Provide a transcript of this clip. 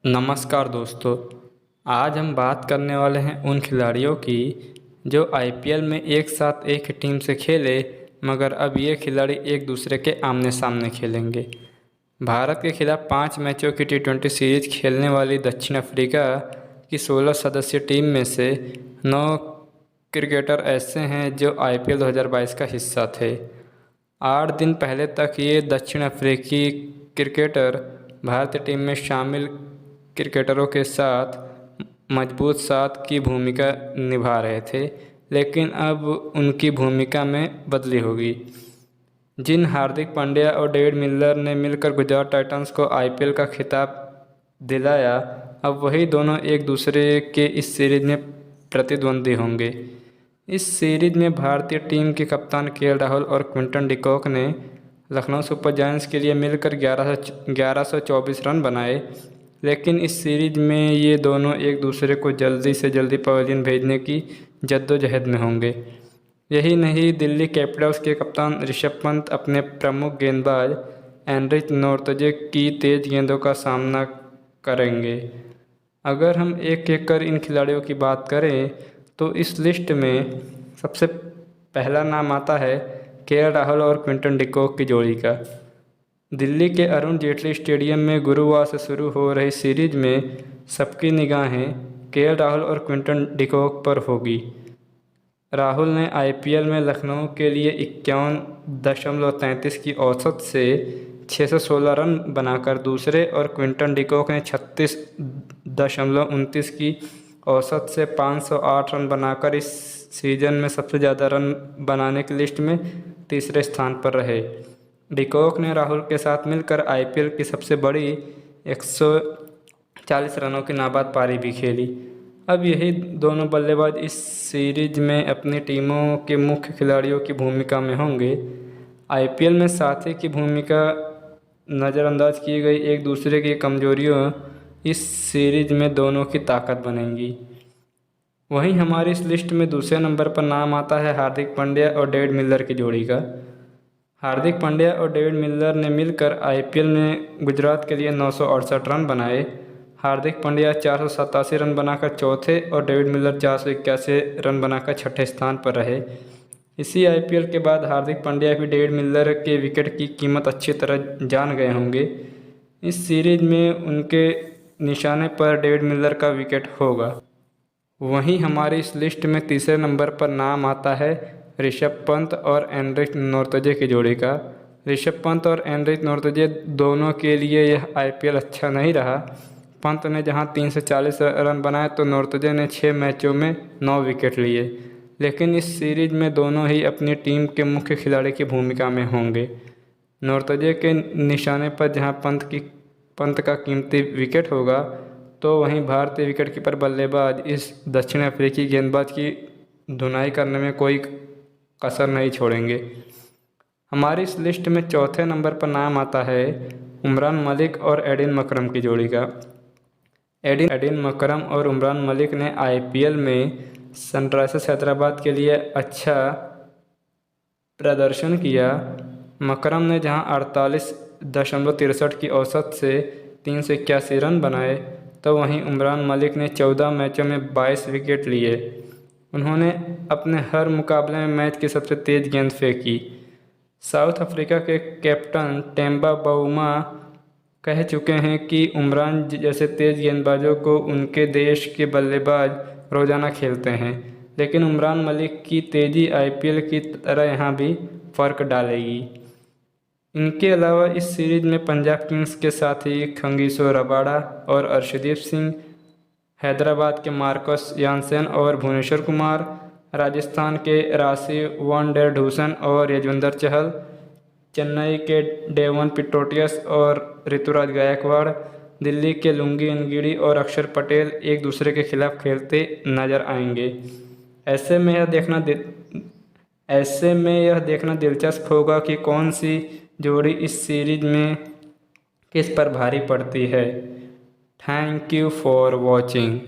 नमस्कार दोस्तों। आज हम बात करने वाले हैं उन खिलाड़ियों की जो आईपीएल में एक साथ एक ही टीम से खेले, मगर अब ये खिलाड़ी एक दूसरे के आमने सामने खेलेंगे। भारत के खिलाफ 5 मैचों की टी20 सीरीज खेलने वाली दक्षिण अफ्रीका की 16 सदस्यीय टीम में से 9 क्रिकेटर ऐसे हैं जो आईपीएल 2022 का हिस्सा थे। 8 दिन पहले तक ये दक्षिण अफ्रीकी क्रिकेटर भारतीय टीम में शामिल क्रिकेटरों के साथ मजबूत साथ की भूमिका निभा रहे थे, लेकिन अब उनकी भूमिका में बदली होगी। जिन हार्दिक पांड्या और डेविड मिलर ने मिलकर गुजरात टाइटंस को आईपीएल का खिताब दिलाया, अब वही दोनों एक दूसरे के इस सीरीज में प्रतिद्वंदी होंगे। इस सीरीज में भारतीय टीम के कप्तान केएल राहुल और क्विंटन डिकॉक ने लखनऊ सुपर जायंट्स के लिए मिलकर 1124 रन बनाए, लेकिन इस सीरीज में ये दोनों एक दूसरे को जल्दी से जल्दी पवेलियन भेजने की जद्दोजहद में होंगे। यही नहीं, दिल्ली कैपिटल्स के कप्तान ऋषभ पंत अपने प्रमुख गेंदबाज एनरिच नोर्तजे की तेज गेंदों का सामना करेंगे। अगर हम एक एक कर इन खिलाड़ियों की बात करें तो इस लिस्ट में सबसे पहला नाम आता है केएल राहुल और क्विंटन डिकॉक की जोड़ी का। दिल्ली के अरुण जेटली स्टेडियम में गुरुवार से शुरू हो रही सीरीज में सबकी निगाहें केएल राहुल और क्विंटन डिकॉक पर होगी। राहुल ने आईपीएल में लखनऊ के लिए 51.33 की औसत से 616 रन बनाकर दूसरे और क्विंटन डिकॉक ने 36.29 की औसत से 508 रन बनाकर इस सीजन में सबसे ज़्यादा रन बनाने की लिस्ट में तीसरे स्थान पर रहे। डिकॉक ने राहुल के साथ मिलकर आईपीएल की सबसे बड़ी 140 रनों की नाबाद पारी भी खेली। अब यही दोनों बल्लेबाज इस सीरीज में अपनी टीमों के मुख्य खिलाड़ियों की भूमिका में होंगे। आईपीएल में साथी की भूमिका नज़रअंदाज की गई एक दूसरे की कमजोरियों इस सीरीज में दोनों की ताकत बनेंगी। वहीं हमारी इस लिस्ट में दूसरे नंबर पर नाम आता है हार्दिक पांड्या और डेविड मिलर की जोड़ी का। हार्दिक पांड्या और डेविड मिलर ने मिलकर आईपीएल में गुजरात के लिए 968 रन बनाए। हार्दिक पांड्या 487 रन बनाकर चौथे और डेविड मिलर 481 रन बनाकर छठे स्थान पर रहे। इसी आईपीएल के बाद हार्दिक पांड्या भी डेविड मिलर के विकेट की कीमत अच्छी तरह जान गए होंगे। इस सीरीज में उनके निशाने पर डेविड मिलर का विकेट होगा। वहीं हमारी इस लिस्ट में तीसरे नंबर पर नाम आता है ऋषभ पंत और एनरिच नोर्तजे की जोड़ी का। ऋषभ पंत और एनरिच नोर्तजे दोनों के लिए यह आईपीएल अच्छा नहीं रहा। पंत ने जहां 340 रन बनाए तो नोर्तजे ने 6 मैचों में 9 विकेट लिए, लेकिन इस सीरीज में दोनों ही अपनी टीम के मुख्य खिलाड़ी की भूमिका में होंगे। नोर्तजे के निशाने पर जहां पंत का कीमती विकेट होगा, तो वहीं भारतीय विकेटकीपर बल्लेबाज इस दक्षिण अफ्रीकी गेंदबाज की धुनाई करने में कोई कसर नहीं छोड़ेंगे। हमारी इस लिस्ट में चौथे नंबर पर नाम आता है उमरान मलिक और एडिन मकरम की जोड़ी का। एडिन मकरम और उमरान मलिक ने आईपीएल में सनराइजर्स हैदराबाद के लिए अच्छा प्रदर्शन किया। मकरम ने जहां 48.63 की औसत से 381 रन बनाए, तो वहीं उमरान मलिक ने 14 मैचों में 22 विकेट लिए। उन्होंने अपने हर मुकाबले में मैच की सबसे तेज गेंद फेंकी। साउथ अफ्रीका के कैप्टन टेम्बा बाउमा कह चुके हैं कि उमरान जैसे तेज गेंदबाजों को उनके देश के बल्लेबाज रोजाना खेलते हैं, लेकिन उमरान मलिक की तेज़ी आईपीएल की तरह यहाँ भी फ़र्क डालेगी। इनके अलावा इस सीरीज में पंजाब किंग्स के साथी खंगीसो रबाडा और अर्शदीप सिंह, हैदराबाद के मार्कस यानसेन और भुवनेश्वर कुमार, राजस्थान के राशि वनडेरडूसन और यजवेंद्र चहल, चेन्नई के डेवन पिट्रोटियस और ऋतुराज गायकवाड़, दिल्ली के लुंगी एनगिडी और अक्षर पटेल एक दूसरे के खिलाफ खेलते नजर आएंगे। ऐसे में यह देखना दिलचस्प होगा कि कौन सी जोड़ी इस सीरीज में किस पर भारी पड़ती है। Thank you for watching.